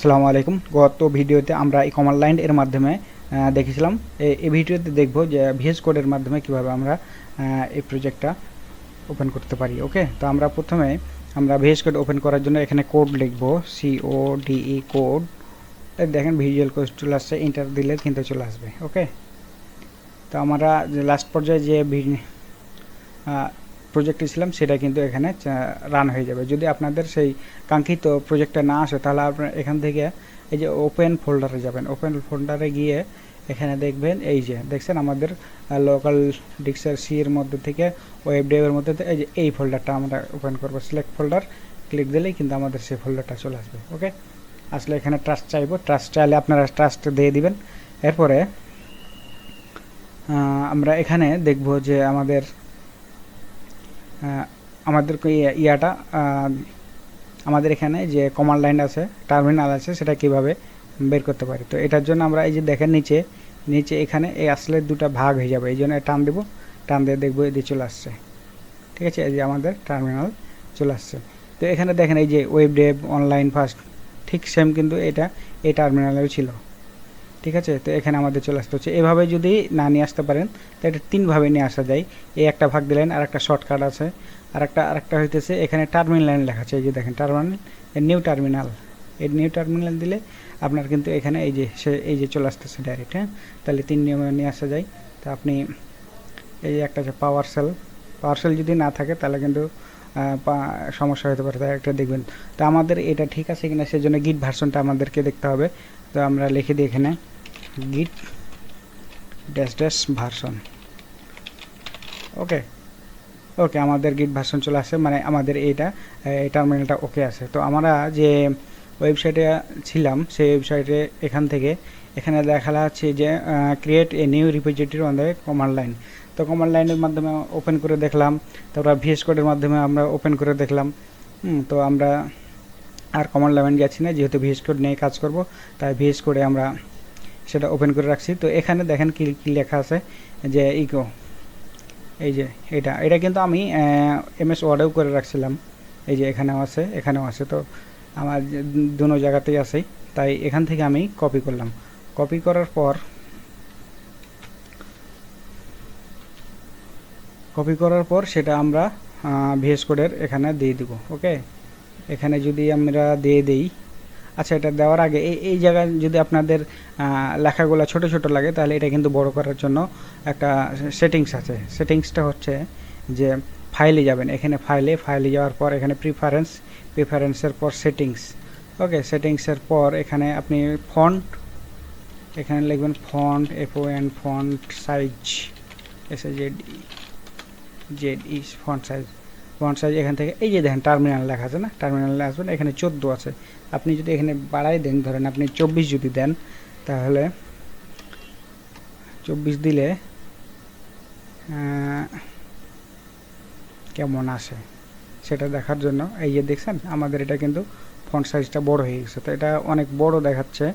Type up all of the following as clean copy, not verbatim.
আসসালামু আলাইকুম। গত ভিডিওতে আমরা এই কমান্ড লাইন এর মাধ্যমে দেখেছিলাম। এই ভিডিওতে দেখব যে ভিএস কোডের মাধ্যমে কিভাবে আমরা এই প্রজেক্টটা ওপেন করতে পারি। ওকে, তো আমরা প্রথমে ভিএস কোড ওপেন করার জন্য এখানে কোড লিখব, CODE কোড। দেখেন ভিজুয়াল কোড চলে আসছে, এন্টার দিলে কিন্তু চলে আসবে। ওকে, তো আমরা যে লাস্ট পর্যায়ে যে প্রজেক্টে ছিলাম সেটা কিন্তু এখানে রান হয়ে যাবে। যদি আপনাদের সেই কাঙ্ক্ষিত প্রজেক্টটা না আসে তাহলে আপনারা এখান থেকে এই যে ওপেন ফোল্ডারে যাবেন। ওপেন ফোল্ডারে গিয়ে এখানে দেখবেন, এই যে দেখছেন আমাদের লোকাল ডিস্কের সি এর মধ্যে থেকে ওয়েব ডেভের মধ্যে এই যে এই ফোল্ডারটা আমরা ওপেন করব। সিলেক্ট ফোল্ডার ক্লিক দিলেই কিন্তু আমাদের সেই ফোল্ডারটা চলে আসবে। ওকে, আসলে এখানে ট্রাস্ট চাইবো, ট্রাস্ট চাইলে আপনারা ট্রাস্ট দিয়ে দিবেন। এরপরে আমরা এখানে দেখব যে আমাদের আমাদের এখানে যে কমান্ড লাইন আছে, টার্মিনাল আছে, সেটা কিভাবে বের করতে পারি। তো এটার জন্য আমরা এই যে দেখেন নিচে এখানে এই আসলে দুটো ভাগ হয়ে যাবে, এই জন্য টান দেব, টান দিয়ে দেখবো এদিকে চলে আসছে। ঠিক আছে, এই যে আমাদের টার্মিনাল চলে আসছে। তো এখানে দেখেন এই যে ওয়েব ডেভ অনলাইন ফার্স্ট, ঠিক সেম কিন্তু এটা এই টার্মিনালেও ছিল। ঠিক আছে, তো এখানে আমাদের চলে আসতে হচ্ছে। এভাবে যদি না নিয়ে আসতে পারেন তো এটা তিনভাবে নিয়ে আসা যায়। এই একটা ভাগ দিলেন, আর একটা শর্টকাট আছে, আরেকটা হইতেছে এখানে টার্মিনাল লেখা আছে, এই যে দেখেন টার্মিনাল, নিউ টার্মিনাল। এই নিউ টার্মিনাল দিলে আপনার কিন্তু এখানে এই যে চলে আসতেছে ডাইরেক্ট। হ্যাঁ, তাহলে তিন নিয়মে নিয়ে আসা যায়। তো আপনি এই যে একটা আছে পাওয়ার সেল যদি না থাকে তাহলে কিন্তু সমস্যা হতে পারে, তাই একটা দেখবেন। তো আমাদের এটা ঠিক আছে কিনা সেজন্য গিট ভার্সনটা আমাদেরকে দেখতে হবে। তো আমরা লিখে দিই এখানে git -- ভার্সন। ওকে, আমাদের গিট ভার্সন চলে আসে, মানে আমাদের এই টার্মিনালটা ওকে আছে। তো আমরা যে ওয়েবসাইটে ছিলাম সেই ওয়েবসাইটে এখানে দেখা যাচ্ছে যে create a new repository on the command line. তো কমান্ড লাইনের মাধ্যমে ওপেন করে দেখলাম, তারপর ভিএস কোডের মাধ্যমে আমরা ওপেন করে দেখলাম। তো আমরা আর কমান্ড লাইন যাচ্ছি না, যেহেতু ভিএস কোড নিয়ে কাজ করব, তাই ভিএস কোডে আমরা সেটা ওপেন করে রাখছি। তো এখানে দেখেন কি লেখা আছে যে ইকো, এই যে এটা কিন্তু আমি MS ওয়ার্ডেও করে রাখছিলাম। এই যে এখানেও আছে, তো আমার দুটো জায়গাতেই আছে, তাই এখান থেকে আমি কপি করলাম। কপি করার পর সেটা আমরা ভিএস কোডের এখানে দিয়ে দিব। ওকে, এখানে যদি আমরা দিয়ে দেই, আচ্ছা এটা দেওয়ার আগে এই জায়গায় যদি আপনাদের লেখাগুলো ছোট ছোট লাগে তাহলে এটা কিন্তু বড় করার জন্য একটা সেটিংস আছে। সেটিংসটা হচ্ছে যে ফাইলে যাবেন, এখানে ফাইলে যাওয়ার পর এখানে প্রিফারেন্সের পর সেটিংস। ওকে, সেটিংসের পর এখানে আপনি এখানে লিখবেন font, FONT, font size, SAZE font size. এখান থেকে এই যে দেখেন টার্মিনাল লেখা আছে না, টার্মিনালে আসবেন, এখানে 14 আছে। আপনি যদি এখানে বাড়াই দেন, ধরেন আপনি 24 যদি দেন, তাহলে 24 দিলে কেমন আসে সেটা দেখার জন্য এই যে দেখছেন আমাদের এটা কিন্তু ফন্ট সাইজটা বড় হয়ে গেছে। তো এটা অনেক বড় দেখাচ্ছে,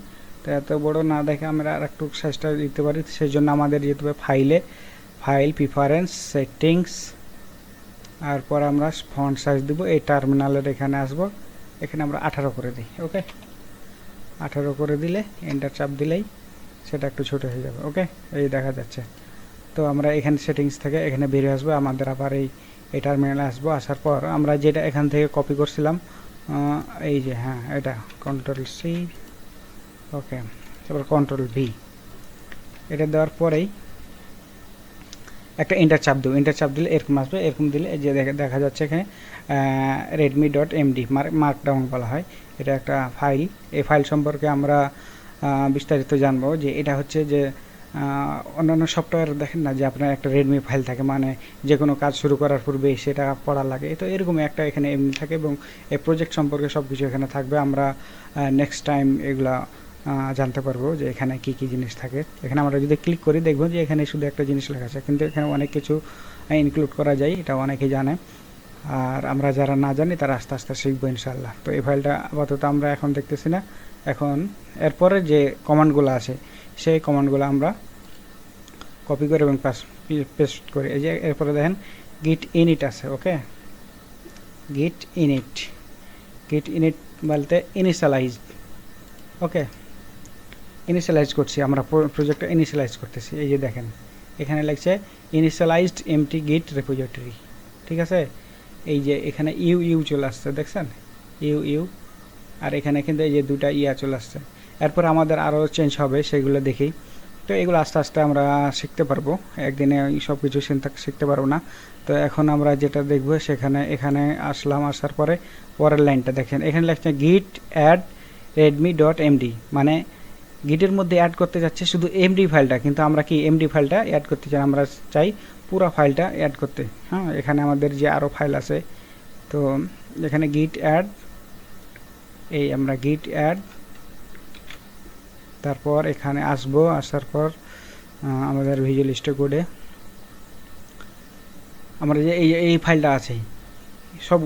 তো এত বড় না দেখে আমরা আর একটু সাইজটা দিতে পারি। সেই জন্য আমাদের যেতে হবে ফাইল প্রিফারেন্স সেটিংস, তারপর আমরা ফন্ট সাইজ দিব। এই টার্মিনালের এখানে আসবো, এখানে আমরা 18 করে দিই। ওকে, 18 করে দিলে এন্টার চাপ দিলেই সেটা একটু ছোট হয়ে যাবে। ওকে, এই দেখা যাচ্ছে। তো আমরা এখানে সেটিংস থেকে এখানে বেরিয়ে আসবো, আমাদের আবার এই টার্মিনালে আসবো। আসার পর আমরা যেটা এখান থেকে কপি করছিলাম, এই যে হ্যাঁ এটা Ctrl+C, ওকে, তারপর Ctrl+V, এটা দেওয়ার পরেই একটা এন্টার চাপ দেবো। এন্টার চাপ দিলে এরকম আসবে, এরকম দিলে যে দেখা যাচ্ছে এখানে redmi.md মার্কডাউন বলা হয়। এটা একটা ফাইল। এই ফাইল সম্পর্কে আমরা বিস্তারিত জানবো, যে এটা হচ্ছে যে অন্যান্য সফটওয়্যার দেখেন না যে আপনার একটা রেডমি ফাইল থাকে, মানে যে কোনো কাজ শুরু করার পূর্বে সেটা পড়া লাগে। তো এরকম একটা এখানে এমনি থাকে, এবং এই প্রজেক্ট সম্পর্কে সব কিছু এখানে থাকবে। আমরা নেক্সট টাইম এগুলা জানতে পারবো যে এখানে কি কি জিনিস থাকে। এখানে আমরা যদি ক্লিক করি দেখবো যে এখানে শুধু একটা জিনিস লেখা আছে, কিন্তু এখানে অনেক কিছু ইনক্লুড করা যায়, এটা অনেকেই জানে, আর আমরা যারা না জানি তারা আস্তে আস্তে শিখবো ইনশাল্লাহ। তো এই ফাইলটা আপাতত আমরা এখন দেখতেছি না। এখন এরপরে যে কমান্ডগুলো আছে সেই কমান্ডগুলো আমরা কপি করে এবং পেস্ট করে, এই যে এরপরে দেখেন git init আছে। ওকে, git init বলতে ইনিশিয়ালাইজ, ওকে, ইনিশিয়ালাইজ করছি, আমরা প্রজেক্টটা ইনিশিয়ালাইজ করতেছি। এই যে দেখেন এখানে লাগছে ইনিশিয়ালাইজড এমটি গিট রেপোজিটরি, ঠিক আছে। এই যে এখানে ইউ চলে আসছে, দেখছেন ইউ, আর এখানে কিন্তু এই যে দুটা ইয়া চলে আসছে। এরপর আমাদের আরও চেঞ্জ হবে, সেগুলো দেখি। তো এগুলো আস্তে আস্তে আমরা শিখতে পারবো, একদিনে সব কিছু শিখতে পারবো না। তো এখন আমরা যেটা দেখবো সেখানে এখানে আসার পরে পরের লাইনটা দেখেন, এখানে লেখছে গিট অ্যাড রেডমি ডট এমডি, মানে গিটের মধ্যে অ্যাড করতে যাচ্ছে শুধু এমডি ফাইলটা, কিন্তু আমরা কি এমডি ফাইলটা অ্যাড করতে চাই, আমরা চাই পুরো ফাইলটা অ্যাড করতে। হ্যাঁ, এখানে আমাদের যে আরও ফাইল আছে, তো এখানে গিট অ্যাড, এই আমরা গিট অ্যাড, তারপর এখানে আসার পর আমাদের ভিজুয়াল স্টুডিও কোডে আমরা যে এই ফাইলটা আছে সব,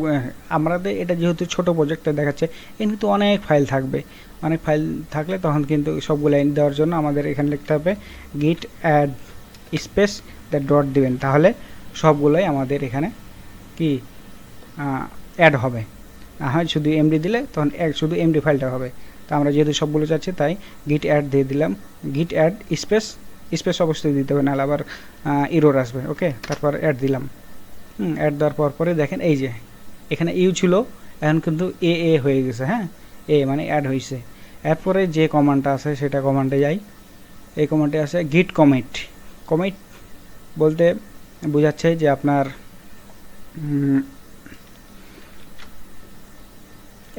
আমাদের এটা যেহেতু ছোট প্রজেক্টে দেখাচ্ছে, কিন্তু অনেক ফাইল থাকবে, অনেক ফাইল থাকলে তখন কিন্তু সবগুলো দেওয়ার জন্য আমাদের এখানে লিখতে হবে গিট অ্যাড স্পেস ডট দিবেন, তাহলে সবগুলোই আমাদের এখানে কি অ্যাড হবে। না হয় শুধু এমডি দিলে তখন শুধু এমডি ফাইলটা হবে। তো আমরা যেহেতু সবগুলো চাচ্ছি তাই গিট অ্যাড দিয়ে দিলাম, গিট অ্যাড স্পেস অবশ্যই দিতে হবে, নাহলে আবার ইরোর আসবে। ওকে, তারপর অ্যাড দিলাম। অ্যাড দেওয়ার পরে দেখেন এই যে এখানে ইউ ছিল, এখন কিন্তু এ হয়ে গেছে। হ্যাঁ, এ মানে অ্যাড হয়েছে। এরপরে যে কমান্ডটা আছে সেটা কমান্ডে যাই। এই কমান্ডে আছে গিট কমিট। কমিট বলতে বোঝাচ্ছে যে আপনার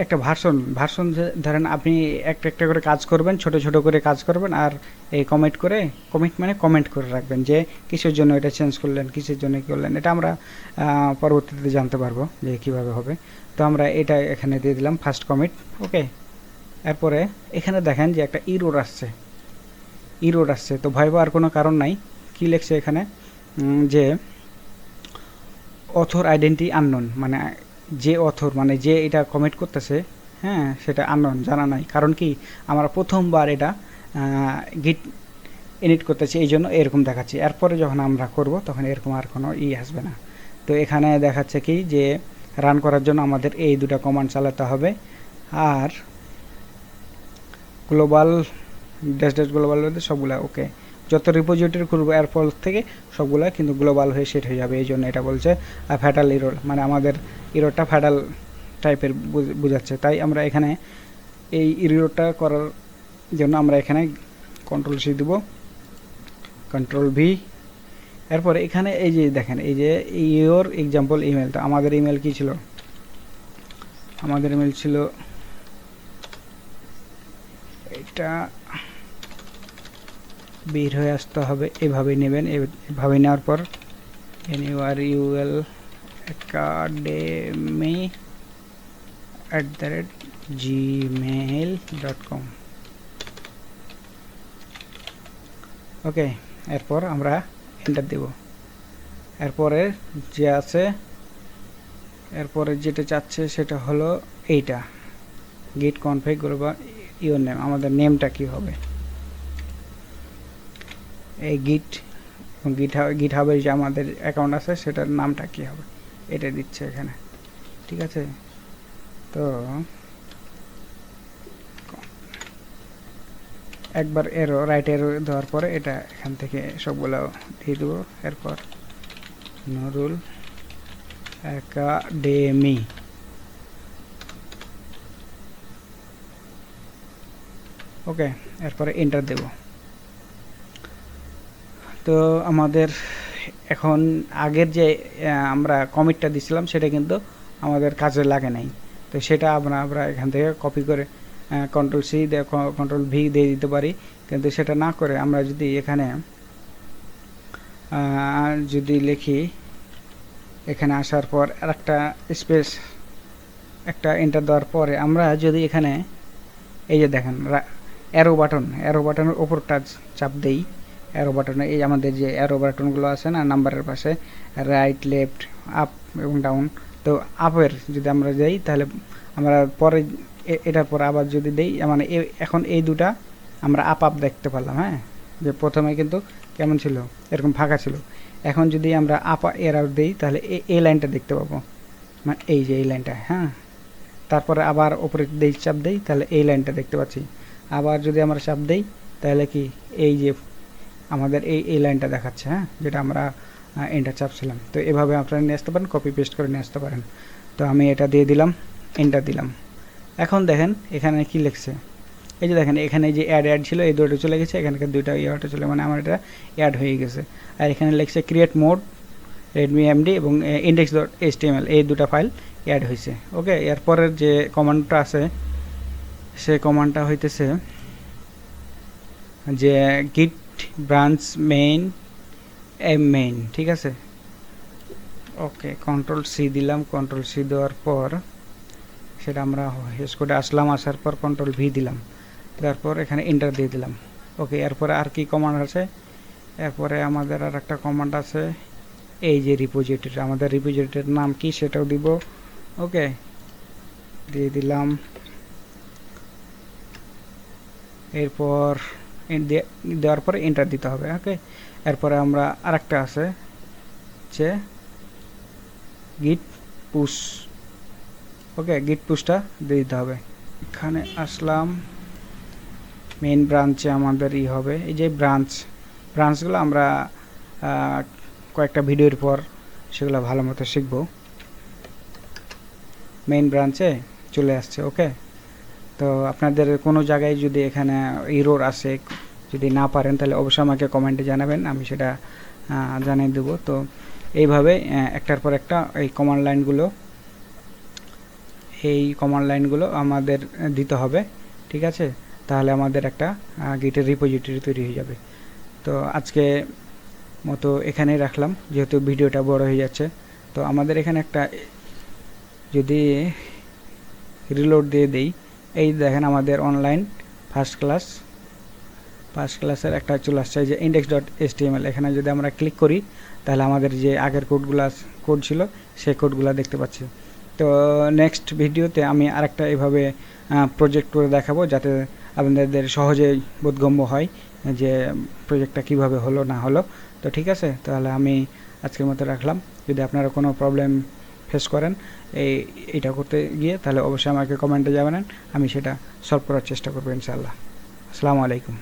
একটা ভার্সন ধরেন আপনি একটা করে কাজ করবেন, ছোট করে কাজ করবেন, আর এই কমিট মানে কমেন্ট করে রাখবেন যে কিসের জন্য এটা চেঞ্জ করলেন, কিসের জন্য করলেন। এটা আমরা পরবর্তীতে জানতে পারবো যে কিভাবে হবে। তো আমরা এটা এখানে দিয়ে দিলাম ফার্স্ট কমিট। ওকে, এরপরে এখানে দেখেন যে একটা ইরোর আসছে। তো ভয় পাওয়ার কোনো কারণ নাই। কি লিখছে এখানে যে অথর আইডেন্টি আননোন, মানে যে অথর মানে যে এটা কমিট করতেছে, হ্যাঁ, সেটা আননোন, জানা নাই। কারণ কি, আমরা প্রথমবার এটা গিট ইনিট করতেছি, এই জন্য এরকম দেখাচ্ছি। এরপরে যখন আমরা করব তখন এরকম আর কোনো আসবে না। তো এখানে দেখাচ্ছে কি যে রান করার জন্য আমাদের এই দুটো কমান্ড চালাতে হবে, আর গ্লোবাল ড্যাশ গ্লোবাল সবগুলা ওকে। যত রিপোজিটরি করবো এরপর থেকে সবগুলা কিন্তু গ্লোবাল হয়ে সেট হয়ে যাবে। এই জন্য এটা বলছে ফ্যাটাল ইরোর, মানে আমাদের ইরোরটা ফ্যাটাল টাইপের বোঝাচ্ছে। তাই আমরা এখানে এই ইরোরটা করার জন্য আমরা এখানে কন্ট্রোল সি দেব, কন্ট্রোল ভি। এরপরে এখানে এই যে দেখেন এই যে ইওর এক্সাম্পল ইমেল, তো আমাদের ইমেল কি ছিল, আমাদের ইমেল ছিল এটা, বের হয়ে আসতে হবে, এভাবে নেবেন। এভাবে নেওয়ার পর NURUL academy@gmail.com। ওকে, এরপর আমরা এন্টার দেব। এরপরে যে আছে, এরপরে যেটা চাচ্ছে সেটা হলো এইটা গিট কনফিগ বা ইওর নেম, আমাদের নেমটা কি হবে, এই গিট হাবের যে আমাদের অ্যাকাউন্ট আছে সেটার নামটা কি হবে, এটা দিচ্ছে এখানে, ঠিক আছে। তো একবার রাইট এরো দেওয়ার পরে এটা এখান থেকে সবগুলো দিয়ে দেবো। এরপর নুরুল একাডেমি, ওকে, এরপরে এন্টার দেব। তো আমাদের এখন আগের যে আমরা কমিটটা দিছিলাম সেটা কিন্তু আমাদের কাজে লাগে নাই। তো সেটা আমরা এখান থেকে কপি করে কন্ট্রোল সি দিয়ে কন্ট্রোল ভি দিয়ে দিতে পারি। কিন্তু সেটা না করে আমরা যদি এখানে যদি লিখি, এখানে আসার পর আরেকটা স্পেস একটা এন্টার দেওয়ার পরে আমরা যদি এখানে এই যে দেখেন অ্যারো বাটনের ওপরটা চাপ দেই, অ্যারো বাটনে এই আমাদের যে অ্যারো বাটনগুলো আছে না নাম্বারের পাশে, রাইট লেফট আপ এবং ডাউন, তো আপের যদি আমরা দেই তাহলে আমরা পরে এটার পর আবার যদি দেই, মানে এখন এই দুটা আমরা আপ দেখতে পারলাম। হ্যাঁ, যে প্রথমে কিন্তু কেমন ছিল, এরকম ফাঁকা ছিল। এখন যদি আমরা আপ এরার দেই তাহলে এই লাইনটা দেখতে পাবো, মানে এই যে এই লাইনটা। হ্যাঁ, তারপরে আবার ওপরে চাপ দেই তাহলে এই লাইনটা দেখতে পাচ্ছি। আবার যদি আমরা চাপ দেই তাহলে কি এই যে আমাদের এই লাইনটা দেখাচ্ছে, হ্যাঁ, যেটা আমরা এন্টার চাপছিলাম। তো এভাবে আপনারা নিয়ে আসতে পারেন, কপি পেস্ট করে নিয়ে আসতে পারেন। তো আমি এটা দিয়ে দিলাম, এন্টার দিলাম। এখন দেখেন এখানে কি লিখছে, এই যে দেখেন এখানে যে অ্যাড ছিল এই দুটো চলে গেছে, এখানকার দুইটা ইয়াটা চলে, মানে আমার এটা অ্যাড হয়ে গেছে। আর এখানে লিখছে ক্রিয়েট মোড রেডমি এমডি এবং index.html এই দুটো ফাইল অ্যাড হয়েছে। ওকে, এরপরের যে কমান্ডটা আছে সে কমান্ডটা হইতেছে যে git branch main, ঠিক আছে। ওকে, কন্ট্রোল সি দিলাম, কন্ট্রোল সি দেওয়ার পর সেটা আমরা হেস কোডে আসলাম, আসার পর কন্ট্রোল ভি দিলাম, তারপর এখানে এন্টার দিয়ে দিলাম। ওকে, এরপরে আর কি কমান্ড আছে, এরপরে আমাদের আর একটা কমান্ড আছে, এই যে রিপোজিটরি, আমাদের রিপোজিটরির নাম কি সেটাও দিব। ওকে, দিয়ে দিলাম। এরপর দেওয়ার পরে এন্টার দিতে হবে। ওকে, এরপরে আমরা আরেকটা আছে যে গিট পুশ। ওকে, গিট পুশটা দিয়ে দিতে হবে। এখানে আসলাম, মেইন ব্রাঞ্চে আমাদের হবে এই যে ব্রাঞ্চগুলো আমরা কয়েকটা ভিডিওর পর সেগুলো ভালো মতো শিখব। মেইন ব্রাঞ্চে চলে আসছে। ওকে, তো আপনাদের কোনো জায়গায় যদি এখানে এরর আসে, যদি না পারেন তাহলে অবশ্যই আমাকে কমেন্টে জানাবেন, আমি সেটা জানিয়ে দেব। তো এইভাবে একটার পর একটা এই কমান্ড লাইনগুলো আমাদের দিতে হবে, ঠিক আছে। তাহলে আমাদের একটা গিটের রিপোজিটরি তৈরি হয়ে যাবে। তো আজকে মতো এখানেই রাখলাম, যেহেতু ভিডিওটা বড় হয়ে যাচ্ছে। তো আমাদের এখানে একটা যদি রিলোড দিয়ে দেই, এই দেখেন আমাদের অনলাইন ফার্স্ট ক্লাসের একটা চলে আসছে যে index.html। এখানে যদি আমরা ক্লিক করি তাহলে আমাদের যে আগের কোড ছিল সেই কোডগুলো দেখতে পাচ্ছি। তো নেক্সট ভিডিওতে আমি আরেকটা এভাবে প্রজেক্ট করে দেখাবো, যাতে আপনাদের সহজেই বোধগম্য হয় যে প্রজেক্টটা কিভাবে হলো না হলো। তো ঠিক আছে, তাহলে আমি আজকের মতো রাখলাম। যদি আপনারা কোনো প্রবলেম ফেস করেন এইটা করতে গিয়ে, তাহলে অবশ্যই আমাকে কমেন্টে জানাবেন, আমি সেটা সলভ করার চেষ্টা করবো ইনশাআল্লাহ। আসসালামু আলাইকুম।